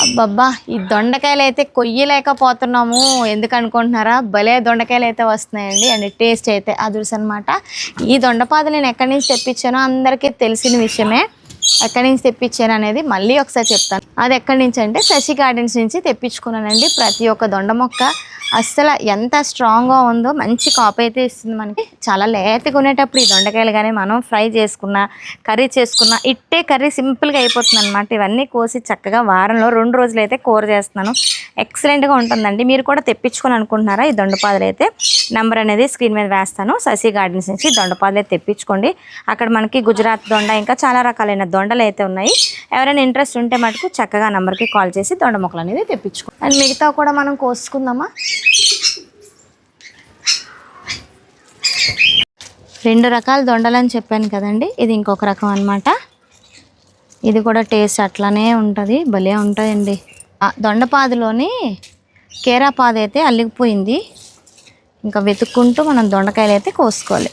అబ్బబ్బా ఈ దొండకాయలు అయితే కొయ్యలేకపోతున్నాము. ఎందుకు అనుకుంటున్నారా? భలే దొండకాయలు అయితే వస్తున్నాయండి. అండ్ టేస్ట్ అయితే అదుర్స్ అనమాట. ఈ దొండపాదు నేను ఎక్కడి నుంచి తెప్పించానో అందరికీ తెలిసిన విషయమే. ఎక్కడి నుంచి తెప్పించాను అనేది మళ్ళీ ఒకసారి చెప్తాను. అది ఎక్కడి నుంచి అంటే శశి గార్డెన్స్ నుంచి తెప్పించుకున్నానండి. ప్రతి ఒక్క దొండ మొక్క అస్సలు ఎంత స్ట్రాంగ్గా ఉందో, మంచి కాపు అయితే ఇస్తుంది మనకి. చాలా లేతగా ఉండేటప్పుడు ఈ దొండకాయలు కానీ మనం ఫ్రై చేసుకున్న, కర్రీ చేసుకున్న, ఇట్టే కర్రీ సింపుల్గా అయిపోతుంది అనమాట. ఇవన్నీ కోసి చక్కగా వారంలో 2 రోజులు అయితే కూర చేస్తున్నాను. ఎక్సలెంట్గా ఉంటుందండి. మీరు కూడా తెప్పించుకొని అనుకుంటున్నారా? ఈ దొండపాదులు అయితే నెంబర్ అనేది స్క్రీన్ మీద వేస్తాను. శశి గార్డెన్స్ నుంచి దొండపాదులు అయితే తెప్పించుకోండి. అక్కడ మనకి గుజరాత్ దొండ, ఇంకా చాలా రకాలైన దొండలు అయితే ఉన్నాయి. ఎవరైనా ఇంట్రెస్ట్ ఉంటే మటుకు చక్కగా నెంబర్కి కాల్ చేసి దొండ మొక్కలు అనేది తెప్పించుకోండి. అండ్ మిగతా కూడా మనం కోసుకుందామా. 2 రకాల దొండలని చెప్పాను కదండి. ఇది ఇంకొక రకం అనమాట. ఇది కూడా టేస్ట్ అట్లానే ఉంటుంది, భలే ఉంటాయండి. దొండపాదులోని కేరాపాదు అయితే అల్లిగిపోయింది. ఇంకా వెతుక్కుంటూ మనం దొండకాయలు అయితే కోసుకోవాలి.